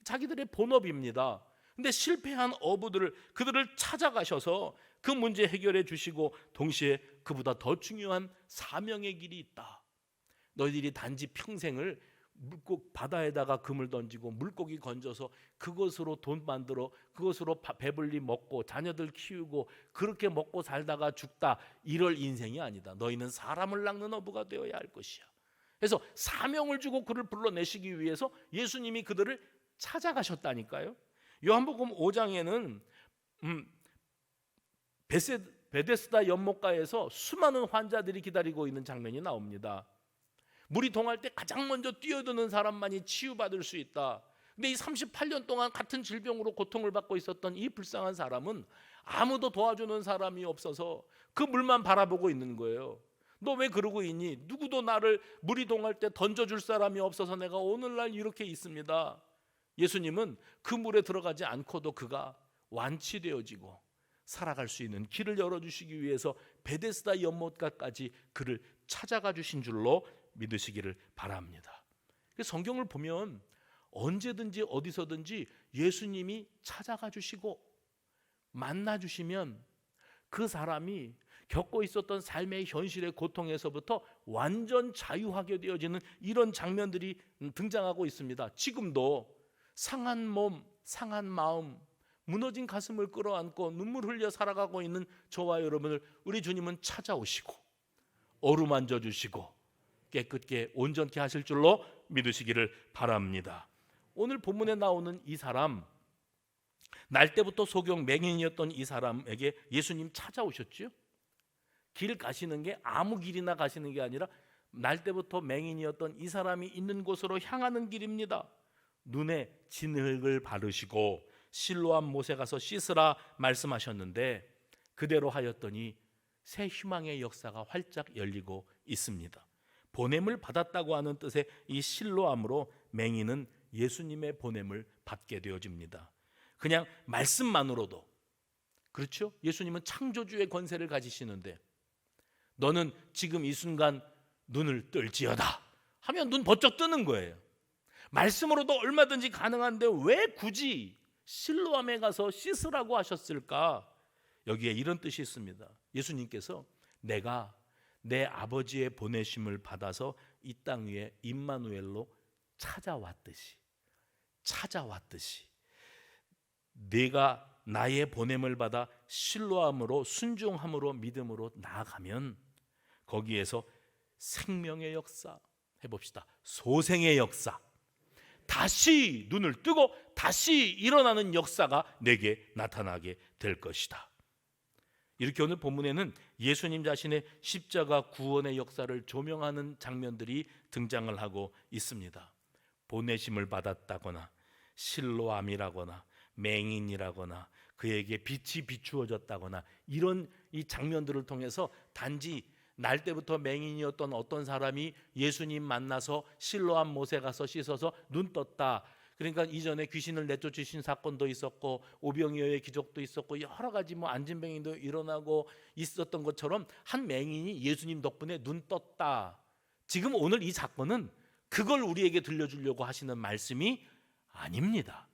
자기들의 본업입니다. 근데 실패한 어부들을 그들을 찾아가셔서 그 문제 해결해 주시고 동시에 그보다 더 중요한 사명의 길이 있다. 너희들이 단지 평생을 바다에다가 금을 던지고 물고기 건져서 그것으로 돈 만들어 그것으로 배불리 먹고 자녀들 키우고 그렇게 먹고 살다가 죽다, 이럴 인생이 아니다. 너희는 사람을 낚는 어부가 되어야 할 것이야. 그래서 사명을 주고 그를 불러내시기 위해서 예수님이 그들을 찾아가셨다니까요. 요한복음 5장에는 베데스다 연못가에서 수많은 환자들이 기다리고 있는 장면이 나옵니다. 물이 동할 때 가장 먼저 뛰어드는 사람만이 치유받을 수 있다. 근데 이 38년 동안 같은 질병으로 고통을 받고 있었던 이 불쌍한 사람은 아무도 도와주는 사람이 없어서 그 물만 바라보고 있는 거예요. 너 왜 그러고 있니? 누구도 나를 물이 동할 때 던져줄 사람이 없어서 내가 오늘날 이렇게 있습니다. 예수님은 그 물에 들어가지 않고도 그가 완치되어지고 살아갈 수 있는 길을 열어주시기 위해서 베데스다 연못가까지 그를 찾아가 주신 줄로 믿으시기를 바랍니다. 성경을 보면 언제든지 어디서든지 예수님이 찾아가 주시고 만나 주시면 그 사람이 겪고 있었던 삶의 현실의 고통에서부터 완전 자유하게 되어지는 이런 장면들이 등장하고 있습니다. 지금도 상한 몸, 상한 마음, 무너진 가슴을 끌어안고 눈물 흘려 살아가고 있는 저와 여러분을 우리 주님은 찾아오시고 어루만져 주시고 깨끗게 온전케 하실 줄로 믿으시기를 바랍니다. 오늘 본문에 나오는 이 사람, 날 때부터 소경 맹인이었던 이 사람에게 예수님 찾아오셨죠. 길 가시는 게 아무 길이나 가시는 게 아니라 날 때부터 맹인이었던 이 사람이 있는 곳으로 향하는 길입니다. 눈에 진흙을 바르시고 실로암 못에 가서 씻으라 말씀하셨는데 그대로 하였더니 새 희망의 역사가 활짝 열리고 있습니다. 보냄을 받았다고 하는 뜻의 이 실로암으로 맹인은 예수님의 보냄을 받게 되어집니다. 그냥 말씀만으로도, 그렇죠? 예수님은 창조주의 권세를 가지시는데 너는 지금 이 순간 눈을 뜰지어다 하면 눈 번쩍 뜨는 거예요. 말씀으로도 얼마든지 가능한데 왜 굳이 실로암에 가서 씻으라고 하셨을까? 여기에 이런 뜻이 있습니다. 예수님께서 내가 내 아버지의 보내심을 받아서 이 땅 위에 임마누엘로 찾아왔듯이 내가 나의 보냄을 받아 실로암으로 순종함으로 믿음으로 나아가면 거기에서 생명의 역사 해봅시다. 소생의 역사, 다시 눈을 뜨고 다시 일어나는 역사가 내게 나타나게 될 것이다. 이렇게 오늘 본문에는 예수님 자신의 십자가 구원의 역사를 조명하는 장면들이 등장을 하고 있습니다. 보내심을 받았다거나 실로암이라거나 맹인이라거나 그에게 빛이 비추어졌다거나 이런 이 장면들을 통해서 단지 날 때부터 맹인이었던 어떤 사람이 예수님 만나서 실로암 못에 가서 씻어서 눈 떴다. 그러니까 이전에 귀신을 내쫓으신 사건도 있었고 오병이어의 기적도 있었고 여러 가지 안진뱅이도 일어나고 있었던 것처럼 한 맹인이 예수님 덕분에 눈 떴다. 지금 오늘 이 사건은 그걸 우리에게 들려주려고 하시는 말씀이 아닙니다.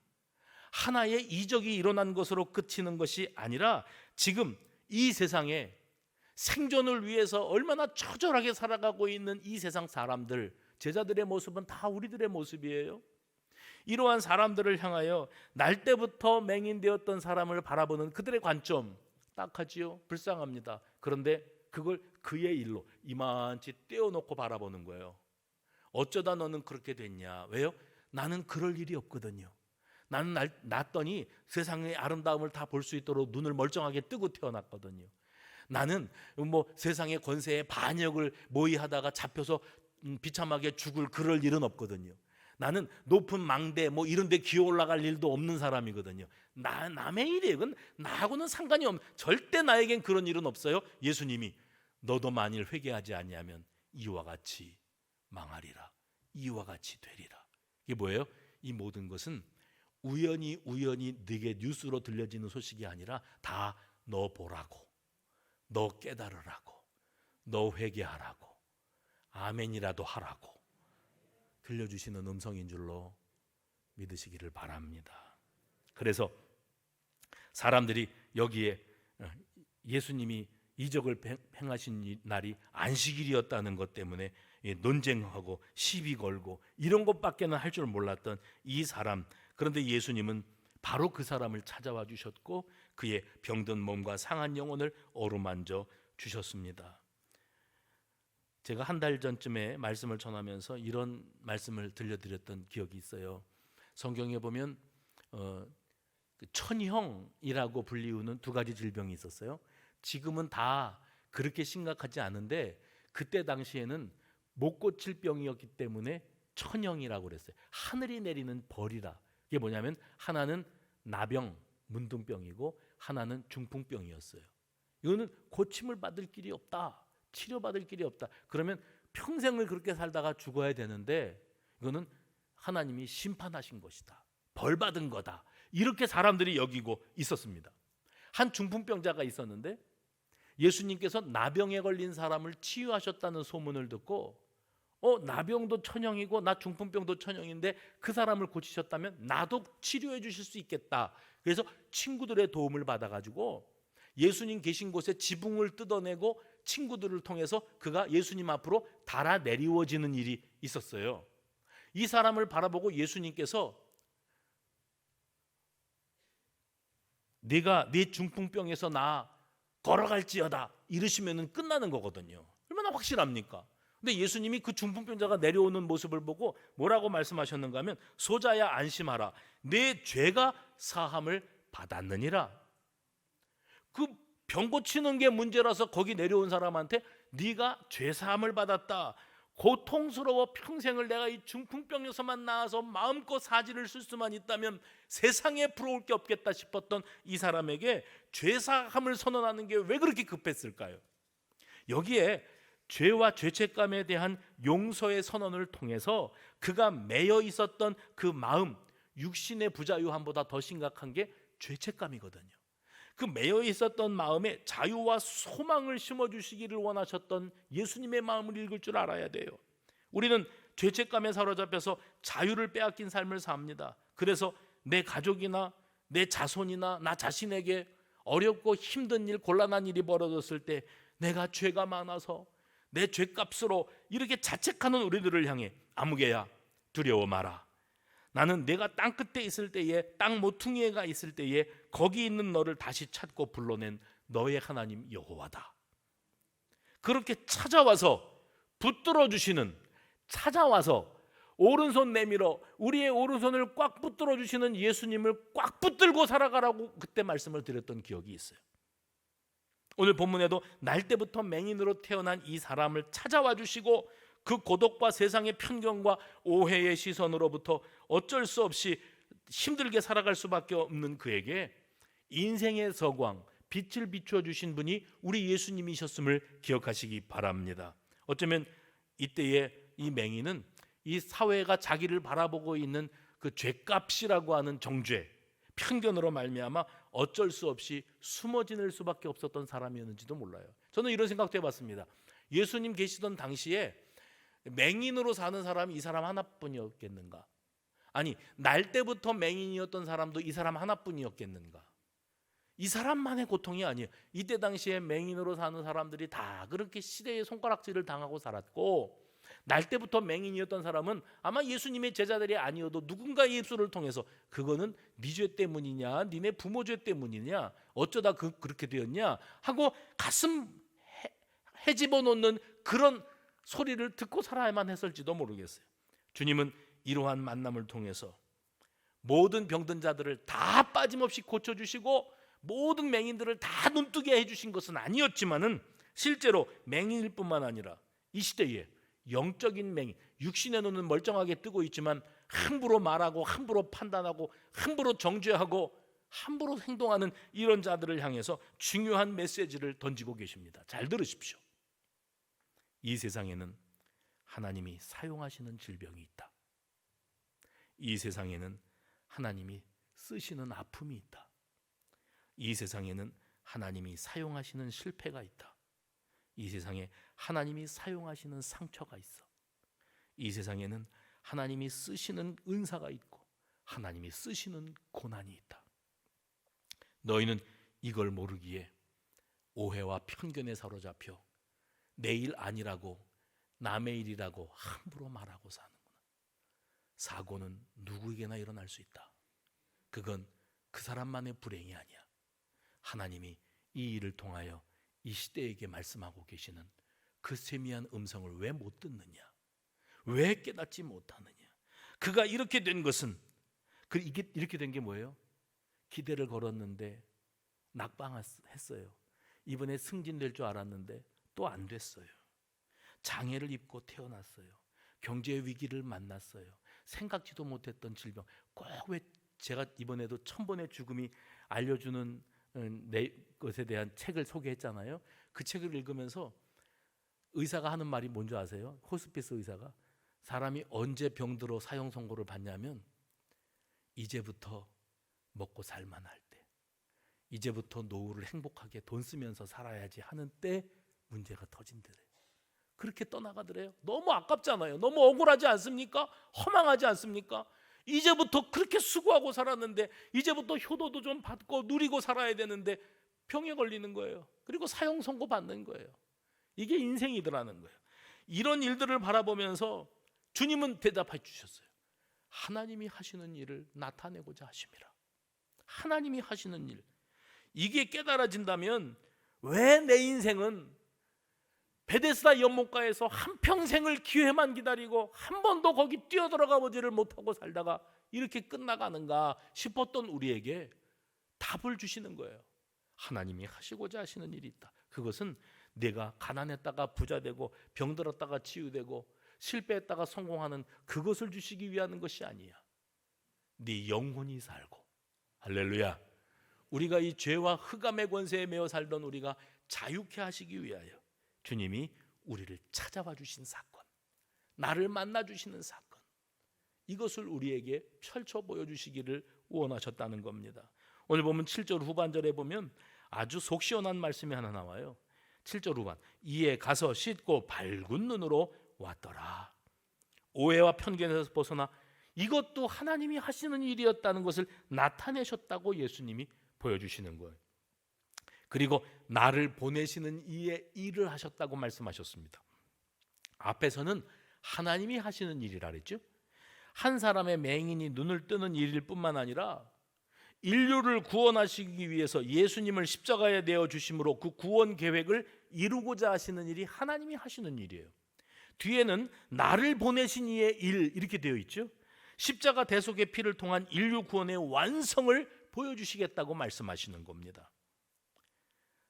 하나의 이적이 일어난 것으로 그치는 것이 아니라 지금 이 세상에 생존을 위해서 얼마나 처절하게 살아가고 있는 이 세상 사람들, 제자들의 모습은 다 우리들의 모습이에요. 이러한 사람들을 향하여 날 때부터 맹인되었던 사람을 바라보는 그들의 관점 딱하지요. 불쌍합니다. 그런데 그걸 그의 일로 이만치 떼어놓고 바라보는 거예요. 어쩌다 너는 그렇게 됐냐? 왜요? 나는 그럴 일이 없거든요. 나는 낳았더니 세상의 아름다움을 다 볼 수 있도록 눈을 멀쩡하게 뜨고 태어났거든요. 나는 세상의 권세의 반역을 모의하다가 잡혀서 비참하게 죽을 그럴 일은 없거든요. 나는 높은 망대 이런 데 기어 올라갈 일도 없는 사람이거든요. 남의 일이에요. 그건 나하고는 상관이 없는, 절대 나에겐 그런 일은 없어요. 예수님이 너도 만일 회개하지 아니하면 이와 같이 망하리라, 이와 같이 되리라. 이게 뭐예요? 이 모든 것은 우연히 네게 뉴스로 들려지는 소식이 아니라 다 너 보라고, 너 깨달으라고, 너 회개하라고, 아멘이라도 하라고 들려주시는 음성인 줄로 믿으시기를 바랍니다. 그래서 사람들이 여기에 예수님이 이적을 행하신 날이 안식일이었다는 것 때문에 논쟁하고 시비 걸고 이런 것밖에는 할 줄 몰랐던 이 사람, 그런데 예수님은 바로 그 사람을 찾아와 주셨고 그의 병든 몸과 상한 영혼을 어루만져 주셨습니다. 제가 한 달 전쯤에 말씀을 전하면서 이런 말씀을 들려드렸던 기억이 있어요. 성경에 보면 천형이라고 불리우는 두 가지 질병이 있었어요. 지금은 다 그렇게 심각하지 않은데 그때 당시에는 못 고칠 병이었기 때문에 천형이라고 그랬어요. 하늘이 내리는 벌이라. 이게 뭐냐면 하나는 나병, 문둥병이고 하나는 중풍병이었어요. 이거는 고침을 받을 길이 없다, 치료받을 길이 없다. 그러면 평생을 그렇게 살다가 죽어야 되는데 이거는 하나님이 심판하신 것이다, 벌 받은 거다, 이렇게 사람들이 여기고 있었습니다. 한 중풍병자가 있었는데 예수님께서 나병에 걸린 사람을 치유하셨다는 소문을 듣고 나병도 천형이고 나 중풍병도 천형인데 그 사람을 고치셨다면 나도 치료해 주실 수 있겠다. 그래서 친구들의 도움을 받아가지고 예수님 계신 곳에 지붕을 뜯어내고 친구들을 통해서 그가 예수님 앞으로 달아 내리워지는 일이 있었어요. 이 사람을 바라보고 예수님께서 네가 네 중풍병에서 나 걸어갈지어다 이러시면 끝나는 거거든요. 얼마나 확실합니까? 근데 예수님이 그 중풍병자가 내려오는 모습을 보고 뭐라고 말씀하셨는가 하면 소자야 안심하라, 내 죄가 사함을 받았느니라. 그 병 고치는 게 문제라서 거기 내려온 사람한테 네가 죄 사함을 받았다, 고통스러워 평생을 내가 이 중풍병에서만 나아서 마음껏 사지를 쓸 수만 있다면 세상에 부러울 게 없겠다 싶었던 이 사람에게 죄사함을 선언하는 게 왜 그렇게 급했을까요? 여기에 죄와 죄책감에 대한 용서의 선언을 통해서 그가 매여 있었던 그 마음, 육신의 부자유함보다 더 심각한 게 죄책감이거든요. 그 매여 있었던 마음에 자유와 소망을 심어주시기를 원하셨던 예수님의 마음을 읽을 줄 알아야 돼요. 우리는 죄책감에 사로잡혀서 자유를 빼앗긴 삶을 삽니다. 그래서 내 가족이나 내 자손이나 나 자신에게 어렵고 힘든 일, 곤란한 일이 벌어졌을 때 내가 죄가 많아서 내 죄값으로 이렇게 자책하는 우리들을 향해 아무개야 두려워 마라, 나는 내가 땅 끝에 있을 때에, 땅 모퉁이에 가 있을 때에 거기 있는 너를 다시 찾고 불러낸 너의 하나님 여호와다. 그렇게 찾아와서 붙들어 주시는, 찾아와서 오른손 내밀어 우리의 오른손을 꽉 붙들어 주시는 예수님을 꽉 붙들고 살아가라고 그때 말씀을 드렸던 기억이 있어요. 오늘 본문에도 날 때부터 맹인으로 태어난 이 사람을 찾아와 주시고 그 고독과 세상의 편견과 오해의 시선으로부터 어쩔 수 없이 힘들게 살아갈 수밖에 없는 그에게 인생의 서광, 빛을 비추어 주신 분이 우리 예수님이셨음을 기억하시기 바랍니다. 어쩌면 이때의 이 맹인은 이 사회가 자기를 바라보고 있는 그 죄값이라고 하는 정죄, 편견으로 말미암아 어쩔 수 없이 숨어 지낼 수밖에 없었던 사람이었는지도 몰라요. 저는 이런 생각도 해봤습니다. 예수님 계시던 당시에 맹인으로 사는 사람이 이 사람 하나뿐이었겠는가? 아니, 날 때부터 맹인이었던 사람도 이 사람 하나뿐이었겠는가? 이 사람만의 고통이 아니에요. 이때 당시에 맹인으로 사는 사람들이 다 그렇게 시대의 손가락질을 당하고 살았고, 날 때부터 맹인이었던 사람은 아마 예수님의 제자들이 아니어도 누군가의 입술을 통해서 그거는 네 죄 때문이냐, 니네 부모 죄 때문이냐, 어쩌다 그렇게 되었냐 하고 가슴 헤집어 놓는 그런 소리를 듣고 살아야만 했을지도 모르겠어요. 주님은 이러한 만남을 통해서 모든 병든 자들을 다 빠짐없이 고쳐주시고 모든 맹인들을 다 눈뜨게 해주신 것은 아니었지만은 실제로 맹인일 뿐만 아니라 이 시대에 영적인 맹인, 육신의 눈은 멀쩡하게 뜨고 있지만 함부로 말하고 함부로 판단하고 함부로 정죄하고 함부로 행동하는 이런 자들을 향해서 중요한 메시지를 던지고 계십니다. 잘 들으십시오. 이 세상에는 하나님이 사용하시는 질병이 있다. 이 세상에는 하나님이 쓰시는 아픔이 있다. 이 세상에는 하나님이 사용하시는 실패가 있다. 이 세상에 하나님이 사용하시는 상처가 있어. 이 세상에는 하나님이 쓰시는 은사가 있고 하나님이 쓰시는 고난이 있다. 너희는 이걸 모르기에 오해와 편견에 사로잡혀 내 일 아니라고 남의 일이라고 함부로 말하고 사는구나. 사고는 누구에게나 일어날 수 있다. 그건 그 사람만의 불행이 아니야. 하나님이 이 일을 통하여 이 시대에게 말씀하고 계시는 그 세미한 음성을 왜 못 듣느냐? 왜 깨닫지 못하느냐? 그가 이렇게 된 것은 이렇게 된 게 뭐예요? 기대를 걸었는데 낙방했어요. 이번에 승진될 줄 알았는데 또 안 됐어요. 장애를 입고 태어났어요. 경제 위기를 만났어요. 생각지도 못했던 질병. 꼭 왜 제가 이번에도 1000번의 죽음이 알려주는 내 것에 대한 책을 소개했잖아요. 그 책을 읽으면서 의사가 하는 말이 뭔지 아세요? 호스피스 의사가 사람이 언제 병들어 사형 선고를 받냐면 이제부터 먹고 살만할 때, 이제부터 노후를 행복하게 돈 쓰면서 살아야지 하는 때 문제가 터진대요. 그렇게 떠나가더래요. 너무 아깝잖아요. 너무 억울하지 않습니까? 허망하지 않습니까? 이제부터 그렇게 수고하고 살았는데 이제부터 효도도 좀 받고 누리고 살아야 되는데 병에 걸리는 거예요. 그리고 사형 선고 받는 거예요. 이게 인생이더라는 거예요. 이런 일들을 바라보면서 주님은 대답해 주셨어요. 하나님이 하시는 일을 나타내고자 하심이라. 하나님이 하시는 일, 이게 깨달아진다면 왜 내 인생은 베데스다 연못가에서 한평생을 기회만 기다리고 한 번도 거기 뛰어들어가 보지를 못하고 살다가 이렇게 끝나가는가 싶었던 우리에게 답을 주시는 거예요. 하나님이 하시고자 하시는 일이 있다. 그것은 내가 가난했다가 부자 되고 병들었다가 치유되고 실패했다가 성공하는 그것을 주시기 위한 것이 아니야. 네 영혼이 살고, 할렐루야, 우리가 이 죄와 흑암의 권세에 매여 살던 우리가 자유케 하시기 위하여 주님이 우리를 찾아와 주신 사건, 나를 만나 주시는 사건, 이것을 우리에게 펼쳐 보여주시기를 원하셨다는 겁니다. 오늘 보면 7절 후반절에 보면 아주 속 시원한 말씀이 하나 나와요. 7절 후반, 이에 가서 씻고 밝은 눈으로 왔더라. 오해와 편견에서 벗어나 이것도 하나님이 하시는 일이었다는 것을 나타내셨다고 예수님이 보여주시는 거예요. 그리고 나를 보내시는 이의 일을 하셨다고 말씀하셨습니다. 앞에서는 하나님이 하시는 일이라 그랬죠. 한 사람의 맹인이 눈을 뜨는 일일 뿐만 아니라 인류를 구원하시기 위해서 예수님을 십자가에 내어주심으로 그 구원 계획을 이루고자 하시는 일이 하나님이 하시는 일이에요. 뒤에는 나를 보내신 이의 일 이렇게 되어 있죠. 십자가 대속의 피를 통한 인류 구원의 완성을 보여주시겠다고 말씀하시는 겁니다.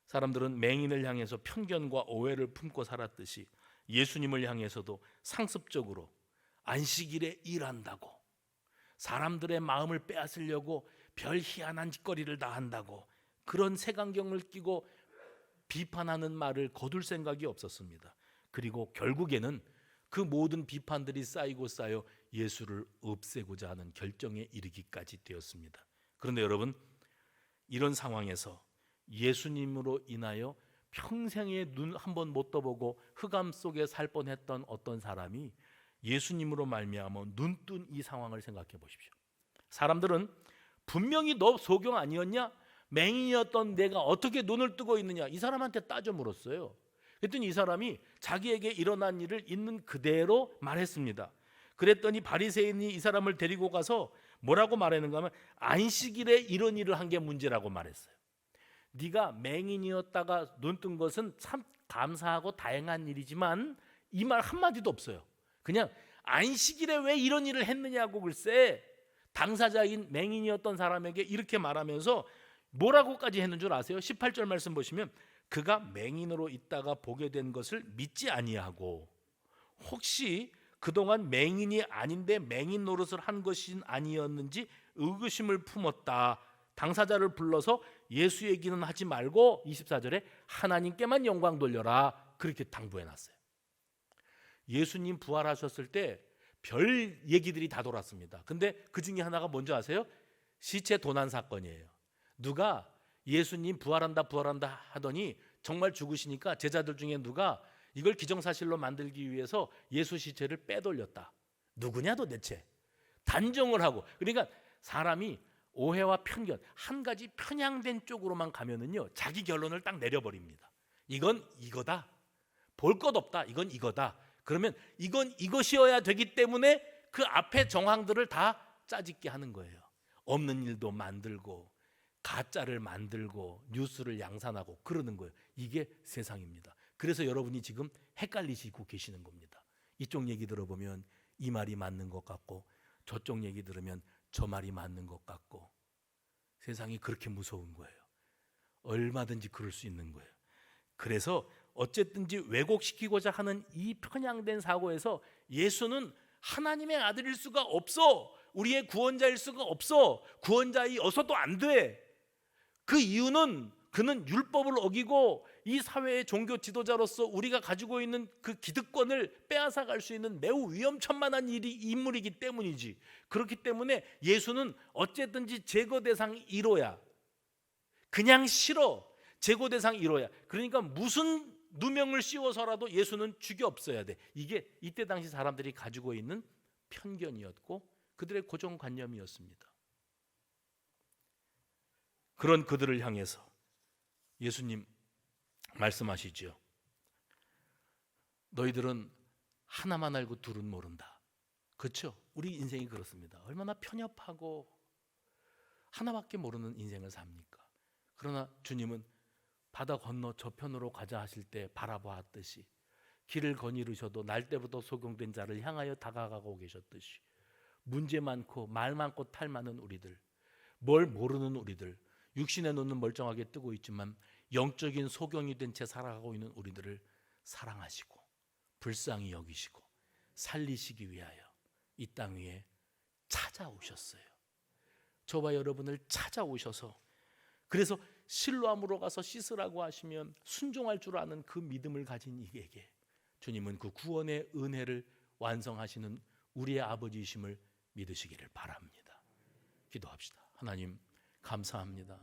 사람들은 맹인을 향해서 편견과 오해를 품고 살았듯이 예수님을 향해서도 상습적으로 안식일에 일한다고, 사람들의 마음을 빼앗으려고 별 희한한 짓거리를 다 한다고, 그런 색안경을 끼고 비판하는 말을 거둘 생각이 없었습니다. 그리고 결국에는 그 모든 비판들이 쌓이고 쌓여 예수를 없애고자 하는 결정에 이르기까지 되었습니다. 그런데 여러분, 이런 상황에서 예수님으로 인하여 평생에 눈 한 번 못 떠보고 흑암 속에 살 뻔했던 어떤 사람이 예수님으로 말미암아 눈뜬 이 상황을 생각해 보십시오. 사람들은 분명히 너 소경 아니었냐? 맹인이었던 내가 어떻게 눈을 뜨고 있느냐? 이 사람한테 따져 물었어요. 그랬더니 이 사람이 자기에게 일어난 일을 있는 그대로 말했습니다. 그랬더니 바리새인이 이 사람을 데리고 가서 뭐라고 말했는가 하면 안식일에 이런 일을 한 게 문제라고 말했어요. 네가 맹인이었다가 눈 뜬 것은 참 감사하고 다행한 일이지만 이 말 한마디도 없어요. 그냥 안식일에 왜 이런 일을 했느냐고 글쎄 당사자인 맹인이었던 사람에게 이렇게 말하면서 뭐라고까지 했는 줄 아세요? 18절 말씀 보시면 그가 맹인으로 있다가 보게 된 것을 믿지 아니하고 혹시 그동안 맹인이 아닌데 맹인 노릇을 한 것이 아니었는지 의구심을 품었다. 당사자를 불러서 예수 얘기는 하지 말고 24절에 하나님께만 영광 돌려라. 그렇게 당부해 놨어요. 예수님 부활하셨을 때 별 얘기들이 다 돌았습니다. 근데 그 중에 하나가 뭔지 아세요? 시체 도난 사건이에요. 누가 예수님 부활한다 하더니 정말 죽으시니까 제자들 중에 누가 이걸 기정사실로 만들기 위해서 예수 시체를 빼돌렸다. 누구냐 도대체? 단정을 하고. 그러니까 사람이 오해와 편견, 한 가지 편향된 쪽으로만 가면은요 자기 결론을 딱 내려버립니다. 이건 이거다. 볼 것 없다. 이건 이거다. 그러면 이건 이것이어야 되기 때문에 그 앞에 정황들을 다 짜집게 하는 거예요. 없는 일도 만들고 가짜를 만들고 뉴스를 양산하고 그러는 거예요. 이게 세상입니다. 그래서 여러분이 지금 헷갈리시고 계시는 겁니다. 이쪽 얘기 들어보면 이 말이 맞는 것 같고 저쪽 얘기 들으면 저 말이 맞는 것 같고 세상이 그렇게 무서운 거예요. 얼마든지 그럴 수 있는 거예요. 그래서 어쨌든지 왜곡시키고자 하는 이 편향된 사고에서 예수는 하나님의 아들일 수가 없어. 우리의 구원자일 수가 없어. 구원자이어서도 안 돼. 그 이유는 그는 율법을 어기고 이 사회의 종교 지도자로서 우리가 가지고 있는 그 기득권을 빼앗아 갈 수 있는 매우 위험천만한 인물이기 때문이지. 그렇기 때문에 예수는 어쨌든지 제거 대상 1호야. 그냥 싫어. 제거 대상 1호야. 그러니까 무슨 누명을 씌워서라도 예수는 죽여 없어야 돼. 이게 이때 당시 사람들이 가지고 있는 편견이었고 그들의 고정관념이었습니다. 그런 그들을 향해서 예수님 말씀하시죠. 너희들은 하나만 알고 둘은 모른다. 그렇죠? 우리 인생이 그렇습니다. 얼마나 편협하고 하나밖에 모르는 인생을 삽니까? 그러나 주님은 바다 건너 저편으로 가자 하실 때 바라보았듯이 길을 거니르셔도 날때부터 소경된 자를 향하여 다가가고 계셨듯이 문제 많고 말 많고 탈 많은 우리들, 뭘 모르는 우리들, 육신의 눈은 멀쩡하게 뜨고 있지만 영적인 소경이 된 채 살아가고 있는 우리들을 사랑하시고 불쌍히 여기시고 살리시기 위하여 이 땅 위에 찾아오셨어요. 저와 여러분을 찾아오셔서 그래서 실로암으로 가서 씻으라고 하시면 순종할 줄 아는 그 믿음을 가진 이에게 주님은 그 구원의 은혜를 완성하시는 우리의 아버지이심을 믿으시기를 바랍니다. 기도합시다. 하나님 감사합니다.